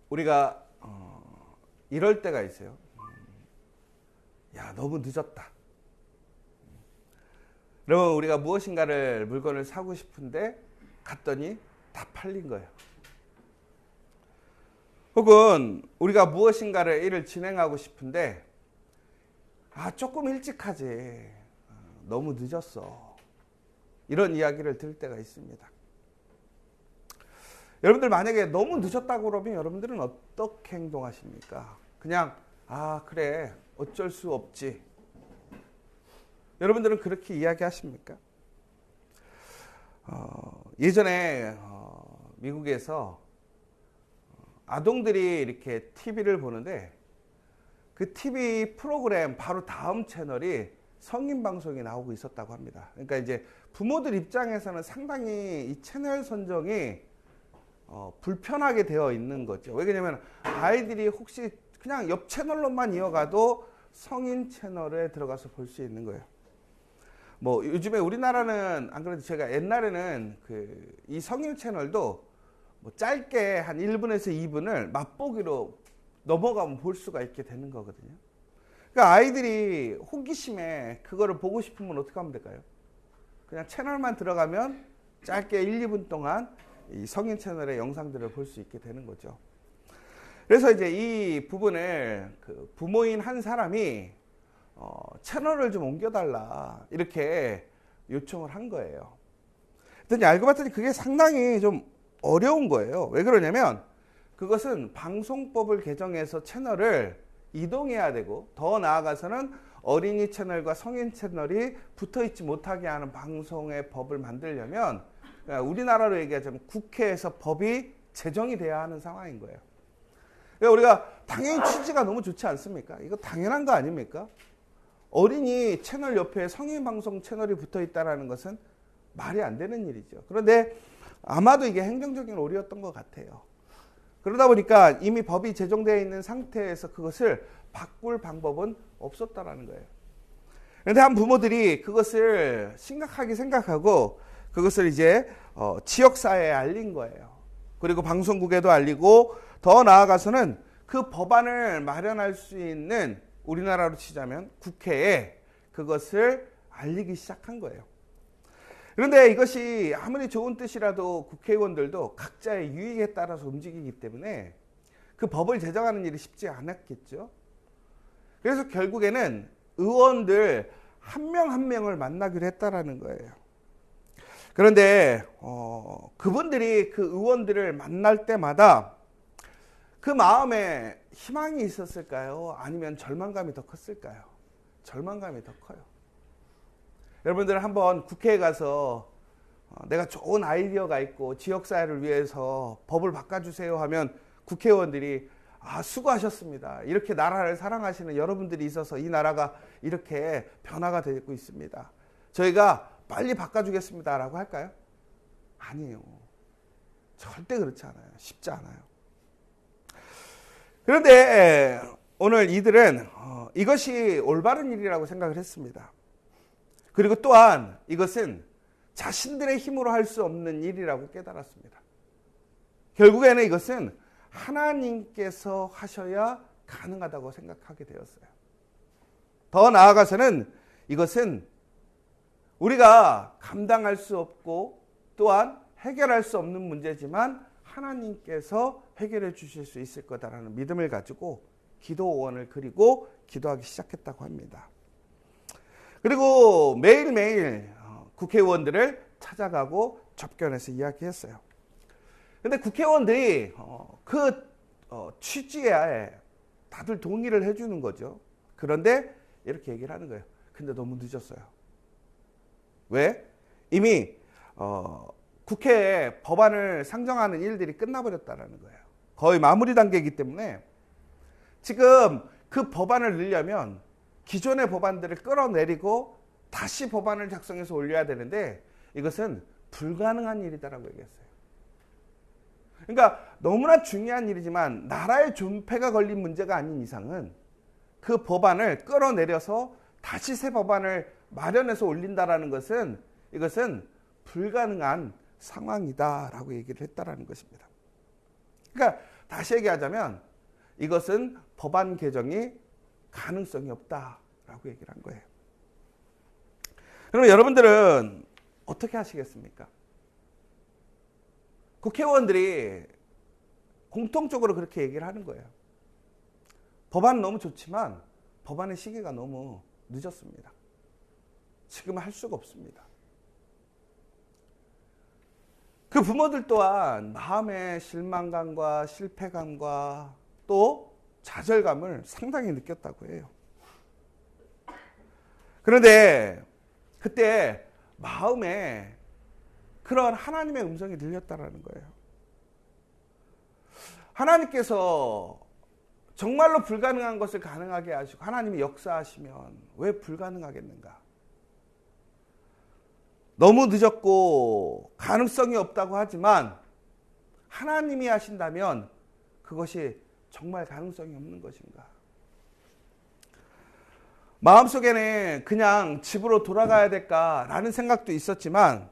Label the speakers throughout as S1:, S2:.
S1: 우리가 이럴 때가 있어요. 야, 너무 늦었다. 그러면 우리가 무엇인가를 물건을 사고 싶은데 갔더니 다 팔린 거예요. 혹은 우리가 무엇인가를 일을 진행하고 싶은데 조금 일찍 하지. 너무 늦었어. 이런 이야기를 들을 때가 있습니다. 여러분들 만약에 너무 늦었다고 그러면 여러분들은 어떻게 행동하십니까? 그냥 그래 어쩔 수 없지. 여러분들은 그렇게 이야기하십니까? 예전에 미국에서 아동들이 이렇게 TV를 보는데 그 TV 프로그램 바로 다음 채널이 성인 방송이 나오고 있었다고 합니다. 그러니까 이제 부모들 입장에서는 상당히 이 채널 선정이 불편하게 되어 있는 거죠. 왜냐하면 아이들이 혹시 그냥 옆 채널로만 이어가도 성인 채널에 들어가서 볼 수 있는 거예요. 뭐 요즘에 우리나라는 안 그래도 제가 옛날에는 이 성인 채널도 뭐 짧게 한 1분에서 2분을 맛보기로 넘어가면 볼 수가 있게 되는 거거든요. 그러니까 아이들이 호기심에 그거를 보고 싶으면 어떻게 하면 될까요? 그냥 채널만 들어가면 짧게 1, 2분 동안 이 성인 채널의 영상들을 볼 수 있게 되는 거죠. 그래서 이제 이 부분을 부모인 한 사람이 채널을 좀 옮겨달라 이렇게 요청을 한 거예요. 그랬더니 알고 봤더니 그게 상당히 좀 어려운 거예요. 왜 그러냐면 그것은 방송법을 개정해서 채널을 이동해야 되고 더 나아가서는 어린이 채널과 성인 채널이 붙어있지 못하게 하는 방송의 법을 만들려면 우리나라로 얘기하자면 국회에서 법이 제정이 돼야 하는 상황인 거예요. 그러니까 우리가 당연히 취지가 너무 좋지 않습니까? 이거 당연한 거 아닙니까? 어린이 채널 옆에 성인 방송 채널이 붙어 있다는 것은 말이 안 되는 일이죠. 그런데 아마도 이게 행정적인 오류였던 것 같아요. 그러다 보니까 이미 법이 제정되어 있는 상태에서 그것을 바꿀 방법은 없었다라는 거예요. 그런데 한 부모들이 그것을 심각하게 생각하고 그것을 이제 지역사회에 알린 거예요. 그리고 방송국에도 알리고 더 나아가서는 그 법안을 마련할 수 있는 우리나라로 치자면 국회에 그것을 알리기 시작한 거예요. 그런데 이것이 아무리 좋은 뜻이라도 국회의원들도 각자의 유익에 따라서 움직이기 때문에 그 법을 제정하는 일이 쉽지 않았겠죠. 그래서 결국에는 의원들 한 명 한 명을 만나기로 했다라는 거예요. 그런데 그분들이 그 의원들을 만날 때마다 그 마음에 희망이 있었을까요? 아니면 절망감이 더 컸을까요? 절망감이 더 커요. 여러분들 한번 국회에 가서 내가 좋은 아이디어가 있고 지역사회를 위해서 법을 바꿔주세요 하면 국회의원들이 수고하셨습니다. 이렇게 나라를 사랑하시는 여러분들이 있어서 이 나라가 이렇게 변화가 되고 있습니다. 저희가 빨리 바꿔주겠습니다 라고 할까요? 아니에요. 절대 그렇지 않아요. 쉽지 않아요. 그런데 오늘 이들은 이것이 올바른 일이라고 생각을 했습니다. 그리고 또한 이것은 자신들의 힘으로 할 수 없는 일이라고 깨달았습니다. 결국에는 이것은 하나님께서 하셔야 가능하다고 생각하게 되었어요. 더 나아가서는 이것은 우리가 감당할 수 없고 또한 해결할 수 없는 문제지만 하나님께서 해결해 주실 수 있을 거다라는 믿음을 가지고 기도원을 그리고 기도하기 시작했다고 합니다. 그리고 매일매일 국회의원들을 찾아가고 접견해서 이야기했어요. 그런데 국회의원들이 그 취지에 다들 동의를 해주는 거죠. 그런데 이렇게 얘기를 하는 거예요. 근데 너무 늦었어요. 왜? 이미 국회에 법안을 상정하는 일들이 끝나버렸다는 거예요. 거의 마무리 단계이기 때문에 지금 그 법안을 넣으려면 기존의 법안들을 끌어내리고 다시 법안을 작성해서 올려야 되는데 이것은 불가능한 일이다라고 얘기했어요. 그러니까 너무나 중요한 일이지만 나라의 존폐가 걸린 문제가 아닌 이상은 그 법안을 끌어내려서 다시 새 법안을 마련해서 올린다라는 것은 이것은 불가능한 상황이다라고 얘기를 했다라는 것입니다. 그러니까 다시 얘기하자면 이것은 법안 개정이 가능성이 없다라고 얘기를 한 거예요. 그러면 여러분들은 어떻게 하시겠습니까? 국회의원들이 공통적으로 그렇게 얘기를 하는 거예요. 법안은 너무 좋지만 법안의 시기가 너무 늦었습니다. 지금 할 수가 없습니다. 그 부모들 또한 마음의 실망감과 실패감과 또 좌절감을 상당히 느꼈다고 해요. 그런데 그때 마음에 그런 하나님의 음성이 들렸다라는 거예요. 하나님께서 정말로 불가능한 것을 가능하게 하시고 하나님이 역사하시면 왜 불가능하겠는가? 너무 늦었고 가능성이 없다고 하지만 하나님이 하신다면 그것이 정말 가능성이 없는 것인가? 마음속에는 그냥 집으로 돌아가야 될까라는 생각도 있었지만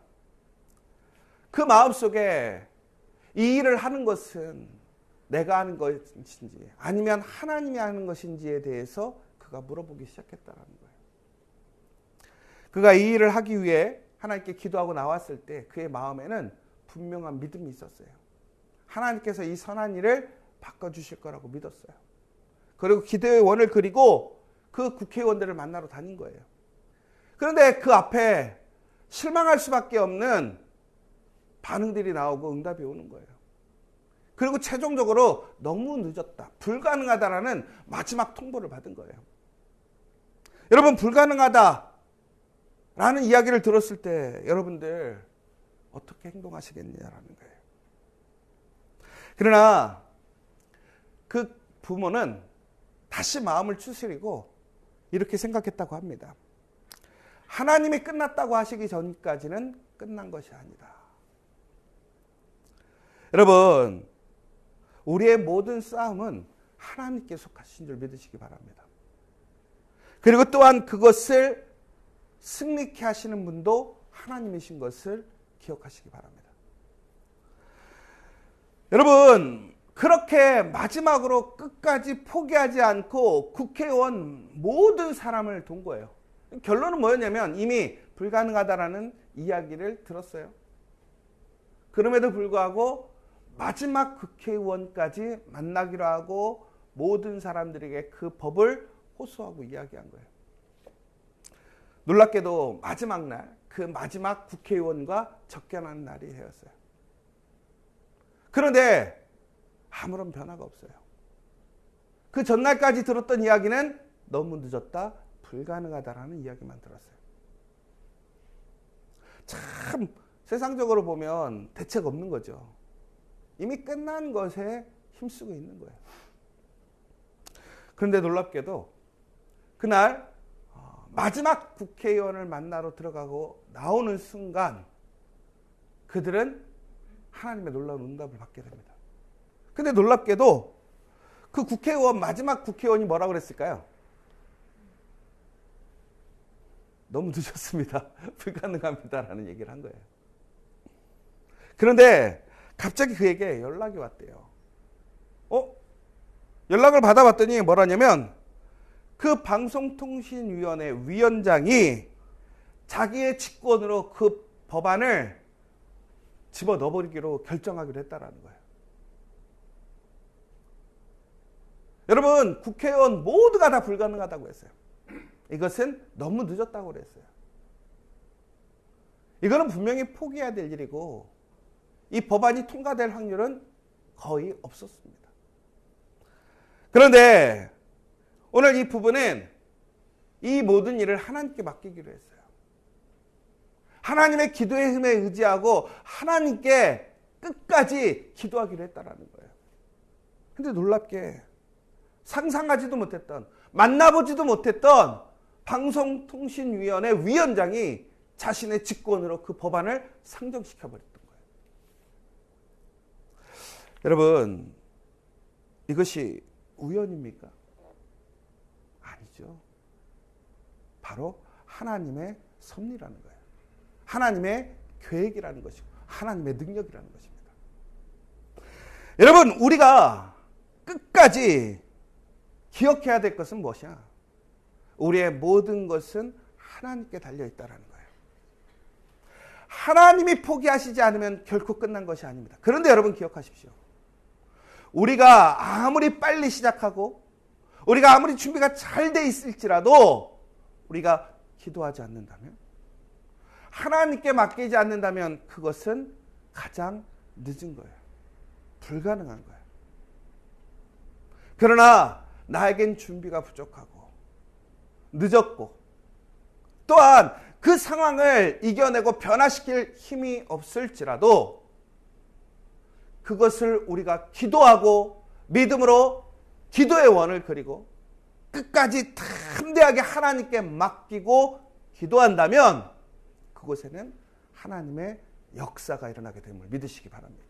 S1: 그 마음속에 이 일을 하는 것은 내가 하는 것인지 아니면 하나님이 하는 것인지에 대해서 그가 물어보기 시작했다는 거예요. 그가 이 일을 하기 위해 하나님께 기도하고 나왔을 때 그의 마음에는 분명한 믿음이 있었어요. 하나님께서 이 선한 일을 바꿔주실 거라고 믿었어요. 그리고 기도의 원을 그리고 그 국회의원들을 만나러 다닌 거예요. 그런데 그 앞에 실망할 수밖에 없는 반응들이 나오고 응답이 오는 거예요. 그리고 최종적으로 너무 늦었다, 불가능하다라는 마지막 통보를 받은 거예요. 여러분, 불가능하다라는 이야기를 들었을 때 여러분들 어떻게 행동하시겠냐라는 거예요. 그러나 그 부모는 다시 마음을 추스리고 이렇게 생각했다고 합니다. 하나님이 끝났다고 하시기 전까지는 끝난 것이 아니다. 여러분, 우리의 모든 싸움은 하나님께 속하신 줄 믿으시기 바랍니다. 그리고 또한 그것을 승리케 하시는 분도 하나님이신 것을 기억하시기 바랍니다. 여러분, 그렇게 마지막으로 끝까지 포기하지 않고 국회의원 모든 사람을 돈 거예요. 결론은 뭐였냐면 이미 불가능하다라는 이야기를 들었어요. 그럼에도 불구하고 마지막 국회의원까지 만나기로 하고 모든 사람들에게 그 법을 호소하고 이야기한 거예요. 놀랍게도 마지막 날, 그 마지막 국회의원과 접견하는 날이 되었어요. 그런데 아무런 변화가 없어요. 그 전날까지 들었던 이야기는 너무 늦었다, 불가능하다라는 이야기만 들었어요. 참 세상적으로 보면 대책 없는 거죠. 이미 끝난 것에 힘쓰고 있는 거예요. 그런데 놀랍게도 그날 마지막 국회의원을 만나러 들어가고 나오는 순간 그들은 하나님의 놀라운 응답을 받게 됩니다. 근데 놀랍게도 그 국회의원, 마지막 국회의원이 뭐라고 그랬을까요? 너무 늦었습니다. 불가능합니다라는 얘기를 한 거예요. 그런데 갑자기 그에게 연락이 왔대요. 연락을 받아봤더니 뭐라냐면 그 방송통신위원회 위원장이 자기의 직권으로 그 법안을 집어넣어버리기로 결정하기로 했다라는 거예요. 여러분, 국회의원 모두가 다 불가능하다고 했어요. 이것은 너무 늦었다고 그랬어요. 이거는 분명히 포기해야 될 일이고 이 법안이 통과될 확률은 거의 없었습니다. 그런데 오늘 이 부부는 이 모든 일을 하나님께 맡기기로 했어요. 하나님의 기도의 힘에 의지하고 하나님께 끝까지 기도하기로 했다라는 거예요. 근데 놀랍게 상상하지도 못했던, 만나보지도 못했던 방송통신위원회 위원장이 자신의 직권으로 그 법안을 상정시켜버렸던 거예요. 여러분, 이것이 우연입니까? 아니죠. 바로 하나님의 섭리라는 거예요. 하나님의 계획이라는 것이고 하나님의 능력이라는 것입니다. 여러분, 우리가 끝까지 기억해야 될 것은 무엇이야? 우리의 모든 것은 하나님께 달려있다라는 거예요. 하나님이 포기하시지 않으면 결코 끝난 것이 아닙니다. 그런데 여러분 기억하십시오. 우리가 아무리 빨리 시작하고 우리가 아무리 준비가 잘 돼 있을지라도 우리가 기도하지 않는다면, 하나님께 맡기지 않는다면 그것은 가장 늦은 거예요. 불가능한 거예요. 그러나 나에겐 준비가 부족하고 늦었고 또한 그 상황을 이겨내고 변화시킬 힘이 없을지라도 그것을 우리가 기도하고 믿음으로 기도의 원을 그리고 끝까지 담대하게 하나님께 맡기고 기도한다면 그곳에는 하나님의 역사가 일어나게 됨을 믿으시기 바랍니다.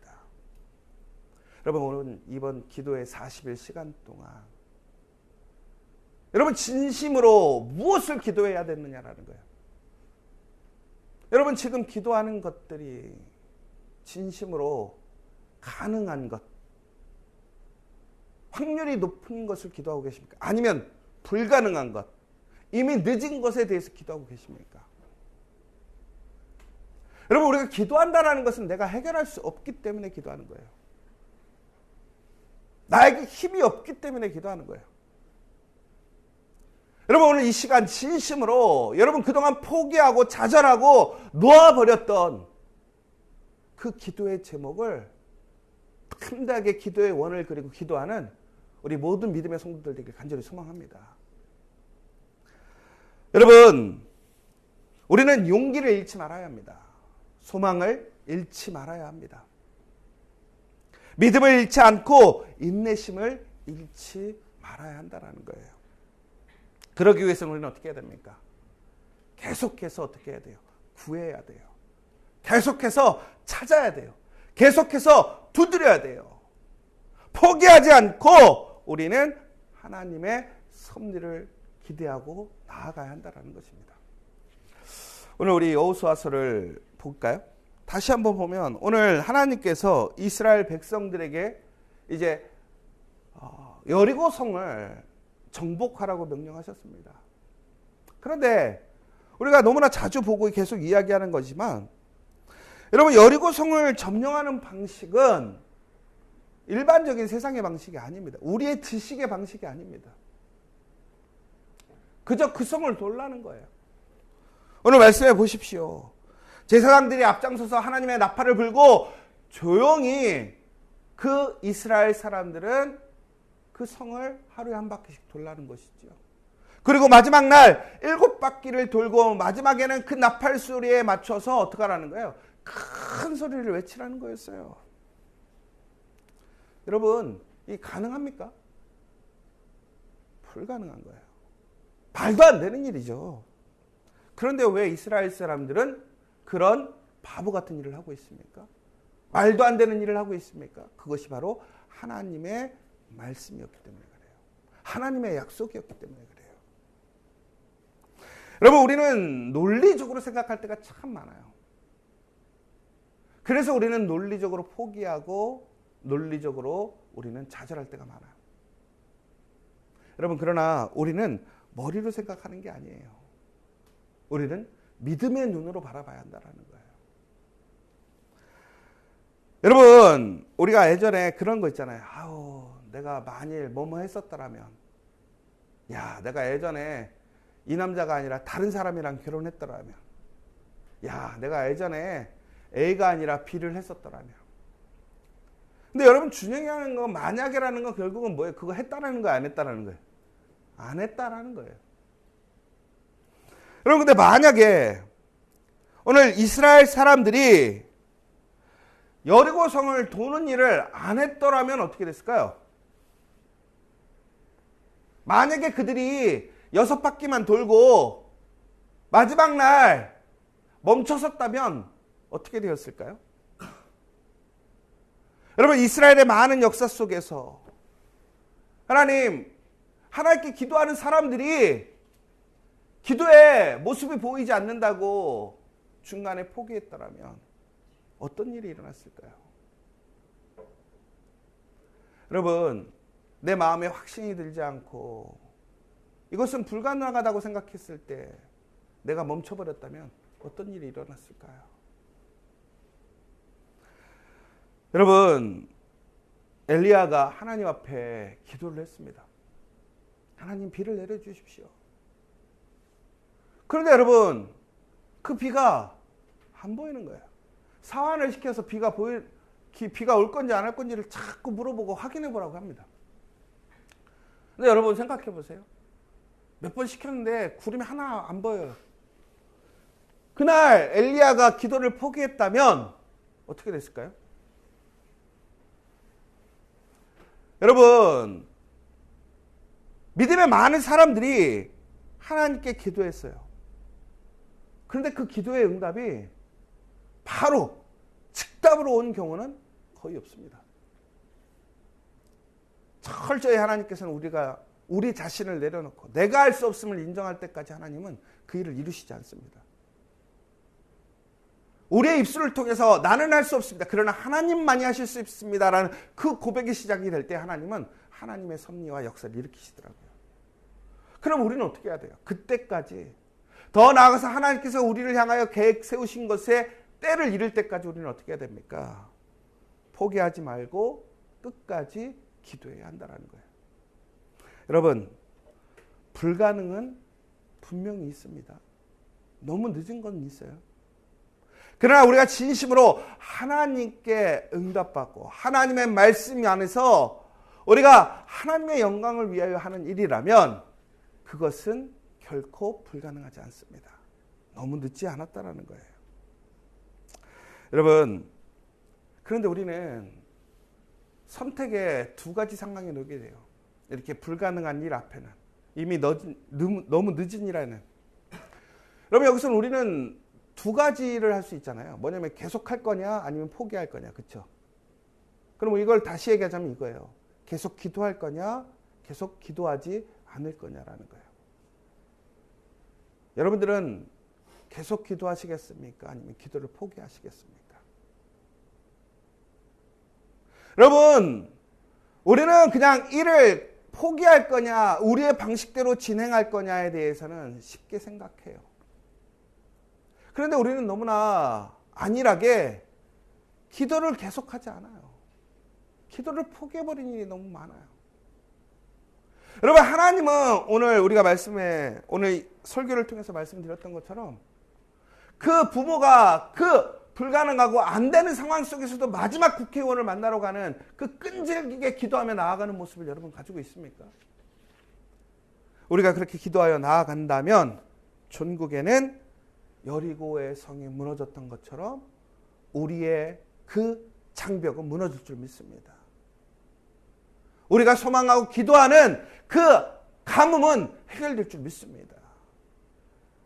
S1: 여러분, 오늘 이번 기도의 40일 시간 동안 여러분 진심으로 무엇을 기도해야 되느냐라는 거예요. 여러분 지금 기도하는 것들이 진심으로 가능한 것, 확률이 높은 것을 기도하고 계십니까? 아니면 불가능한 것, 이미 늦은 것에 대해서 기도하고 계십니까? 여러분, 우리가 기도한다는 것은 내가 해결할 수 없기 때문에 기도하는 거예요. 나에게 힘이 없기 때문에 기도하는 거예요. 여러분, 오늘 이 시간 진심으로 여러분 그동안 포기하고 좌절하고 놓아버렸던 그 기도의 제목을 담대하게 기도의 원을 그리고 기도하는 우리 모든 믿음의 성도들에게 간절히 소망합니다. 여러분, 우리는 용기를 잃지 말아야 합니다. 소망을 잃지 말아야 합니다. 믿음을 잃지 않고 인내심을 잃지 말아야 한다는 거예요. 그러기 위해서는 우리는 어떻게 해야 됩니까? 계속해서 어떻게 해야 돼요? 구해야 돼요. 계속해서 찾아야 돼요. 계속해서 두드려야 돼요. 포기하지 않고 우리는 하나님의 섭리를 기대하고 나아가야 한다는 것입니다. 오늘 우리 여호수아서를 볼까요? 다시 한번 보면 오늘 하나님께서 이스라엘 백성들에게 이제 여리고 성을 정복하라고 명령하셨습니다. 그런데 우리가 너무나 자주 보고 계속 이야기하는 거지만 여러분, 여리고 성을 점령하는 방식은 일반적인 세상의 방식이 아닙니다. 우리의 지식의 방식이 아닙니다. 그저 그 성을 돌라는 거예요. 오늘 말씀해 보십시오. 제사장들이 앞장서서 하나님의 나팔을 불고 조용히 그 이스라엘 사람들은 그 성을 하루에 한 바퀴씩 돌라는 것이죠. 그리고 마지막 날 7바퀴를 돌고 마지막에는 그 나팔 소리에 맞춰서 어떻게 하라는 거예요? 큰 소리를 외치라는 거였어요. 여러분, 이 가능합니까? 불가능한 거예요. 말도 안 되는 일이죠. 그런데 왜 이스라엘 사람들은 그런 바보 같은 일을 하고 있습니까? 말도 안 되는 일을 하고 있습니까? 그것이 바로 하나님의 말씀이었기 때문에 그래요. 하나님의 약속이었기 때문에 그래요. 여러분, 우리는 논리적으로 생각할 때가 참 많아요. 그래서 우리는 논리적으로 포기하고 논리적으로 우리는 좌절할 때가 많아요. 여러분, 그러나 우리는 머리로 생각하는 게 아니에요. 우리는 믿음의 눈으로 바라봐야 한다는 거예요. 여러분, 우리가 예전에 그런 거 있잖아요. 아우, 내가 만일 뭐뭐 했었더라면, 야, 내가 예전에 이 남자가 아니라 다른 사람이랑 결혼했더라면, 야, 내가 예전에 A가 아니라 B를 했었더라면. 근데 여러분, 중요한 하는 건 만약이라는 건 결국은 뭐예요? 그거 했다라는 거예요? 안 했다라는 거예요? 안 했다라는 거예요. 여러분, 근데 만약에 오늘 이스라엘 사람들이 여리고 성을 도는 일을 안 했더라면 어떻게 됐을까요? 만약에 그들이 6바퀴만 돌고 마지막 날 멈춰섰다면 어떻게 되었을까요? 여러분, 이스라엘의 많은 역사 속에서 하나님께 기도하는 사람들이 기도의 모습이 보이지 않는다고 중간에 포기했더라면 어떤 일이 일어났을까요? 여러분, 내 마음에 확신이 들지 않고 이것은 불가능하다고 생각했을 때 내가 멈춰버렸다면 어떤 일이 일어났을까요? 여러분, 엘리야가 하나님 앞에 기도를 했습니다. 하나님, 비를 내려주십시오. 그런데 여러분, 그 비가 안 보이는 거예요. 사환을 시켜서 비가 올 건지 안 올 건지를 자꾸 물어보고 확인해 보라고 합니다. 근데 여러분 생각해 보세요. 몇 번 시켰는데 구름이 하나 안 보여요. 그날 엘리야가 기도를 포기했다면 어떻게 됐을까요? 여러분, 믿음의 많은 사람들이 하나님께 기도했어요. 그런데 그 기도의 응답이 바로 즉답으로 온 경우는 거의 없습니다. 철저히 하나님께서는 우리 자신을 내려놓고 내가 할 수 없음을 인정할 때까지 하나님은 그 일을 이루시지 않습니다. 우리의 입술을 통해서 나는 할 수 없습니다. 그러나 하나님만이 하실 수 있습니다라는 그 고백이 시작이 될 때 하나님은 하나님의 섭리와 역사를 일으키시더라고요. 그럼 우리는 어떻게 해야 돼요? 그때까지 더 나아가서 하나님께서 우리를 향하여 계획 세우신 것에 때를 이룰 때까지 우리는 어떻게 해야 됩니까? 포기하지 말고 끝까지 기도해야 한다는 거예요. 여러분, 불가능은 분명히 있습니다. 너무 늦은 건 있어요. 그러나 우리가 진심으로 하나님께 응답받고 하나님의 말씀 안에서 우리가 하나님의 영광을 위하여 하는 일이라면 그것은 결코 불가능하지 않습니다. 너무 늦지 않았다라는 거예요. 여러분, 그런데 우리는 선택의 두 가지 상황에 놓게 돼요. 이렇게 불가능한 일 앞에는 이미 너무 늦은 일에는. 여러분, 여기서는 우리는 두 가지를 할 수 있잖아요. 뭐냐면 계속 할 거냐 아니면 포기할 거냐. 그렇죠? 그럼 이걸 다시 얘기하자면 이거예요. 계속 기도할 거냐 계속 기도하지 않을 거냐라는 거예요. 여러분들은 계속 기도하시겠습니까? 아니면 기도를 포기하시겠습니까? 여러분, 우리는 그냥 일을 포기할 거냐 우리의 방식대로 진행할 거냐에 대해서는 쉽게 생각해요. 그런데 우리는 너무나 안일하게 기도를 계속하지 않아요. 기도를 포기해버린 일이 너무 많아요. 여러분, 하나님은 오늘 우리가 오늘 설교를 통해서 말씀드렸던 것처럼 그 부모가 그 불가능하고 안 되는 상황 속에서도 마지막 국회의원을 만나러 가는 그 끈질기게 기도하며 나아가는 모습을 여러분 가지고 있습니까? 우리가 그렇게 기도하여 나아간다면 전국에는 여리고의 성이 무너졌던 것처럼 우리의 그 장벽은 무너질 줄 믿습니다. 우리가 소망하고 기도하는 그 가뭄은 해결될 줄 믿습니다.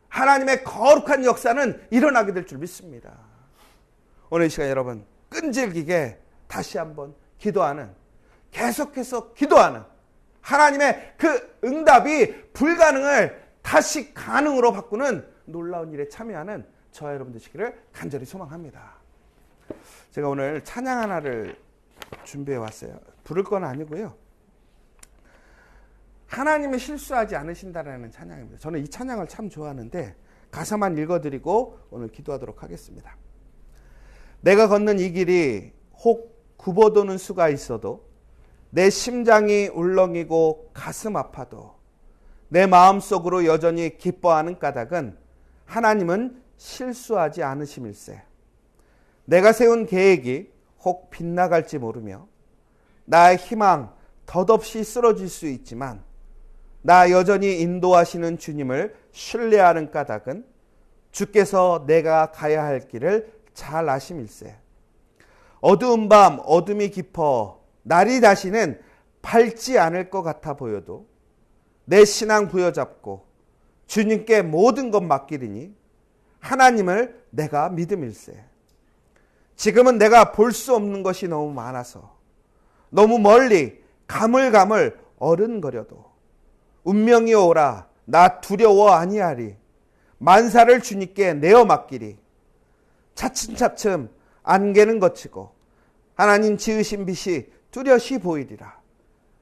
S1: 하나님의 거룩한 역사는 일어나게 될 줄 믿습니다. 오늘 이 시간 여러분 끈질기게 다시 한번 기도하는, 계속해서 기도하는 하나님의 그 응답이 불가능을 다시 가능으로 바꾸는 놀라운 일에 참여하는 저와 여러분 되시기를 간절히 소망합니다. 제가 오늘 찬양 하나를 준비해 왔어요. 부를 건 아니고요. 하나님은 실수하지 않으신다라는 찬양입니다. 저는 이 찬양을 참 좋아하는데 가사만 읽어드리고 오늘 기도하도록 하겠습니다. 내가 걷는 이 길이 혹 굽어도는 수가 있어도, 내 심장이 울렁이고 가슴 아파도, 내 마음속으로 여전히 기뻐하는 까닭은 하나님은 실수하지 않으심일세. 내가 세운 계획이 혹 빗나갈지 모르며 나의 희망 덧없이 쓰러질 수 있지만 나 여전히 인도하시는 주님을 신뢰하는 까닭은 주께서 내가 가야 할 길을 잘 아심일세. 어두운 밤 어둠이 깊어 날이 다시는 밝지 않을 것 같아 보여도 내 신앙 부여잡고 주님께 모든 것 맡기리니 하나님을 내가 믿음일세. 지금은 내가 볼 수 없는 것이 너무 많아서 너무 멀리 가물가물 어른거려도 운명이 오라 나 두려워 아니하리. 만사를 주님께 내어 맡기리. 차츰차츰 안개는 거치고 하나님 지으신 빛이 뚜렷이 보이리라.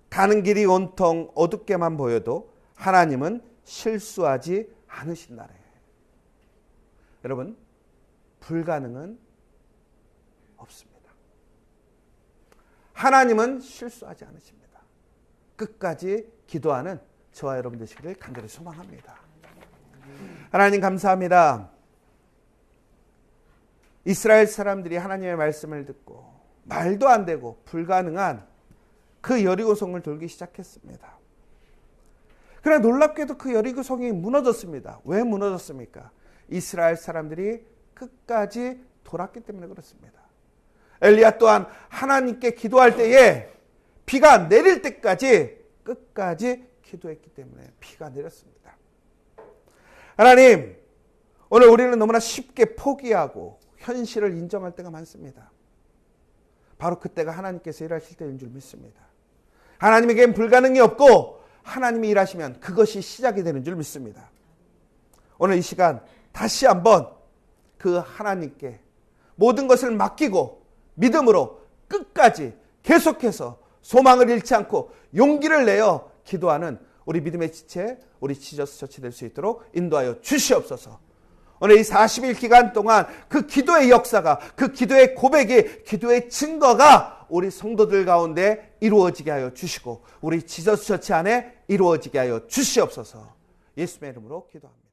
S1: 가는 길이 온통 어둡게만 보여도 하나님은 실수하지 않으신다네. 여러분, 불가능은 없습니다. 하나님은 실수하지 않으십니다. 끝까지 기도하는 저와 여러분 되시기를 간절히 소망합니다. 하나님 감사합니다. 이스라엘 사람들이 하나님의 말씀을 듣고 말도 안 되고 불가능한 그 여리고성을 돌기 시작했습니다. 그러나 놀랍게도 그 여리고성이 무너졌습니다. 왜 무너졌습니까? 이스라엘 사람들이 끝까지 돌았기 때문에 그렇습니다. 엘리야 또한 하나님께 기도할 때에 비가 내릴 때까지 끝까지 기도했기 때문에 비가 내렸습니다. 하나님, 오늘 우리는 너무나 쉽게 포기하고 현실을 인정할 때가 많습니다. 바로 그때가 하나님께서 일하실 때인 줄 믿습니다. 하나님에겐 불가능이 없고 하나님이 일하시면 그것이 시작이 되는 줄 믿습니다. 오늘 이 시간 다시 한번 그 하나님께 모든 것을 맡기고 믿음으로 끝까지 계속해서 소망을 잃지 않고 용기를 내어 기도하는 우리 믿음의 지체, 우리 지저스 처치 될 수 있도록 인도하여 주시옵소서. 오늘 이 40일 기간 동안 그 기도의 역사가, 그 기도의 고백이, 기도의 증거가 우리 성도들 가운데 이루어지게 하여 주시고 우리 지저스 처치 안에 이루어지게 하여 주시옵소서. 예수님의 이름으로 기도합니다.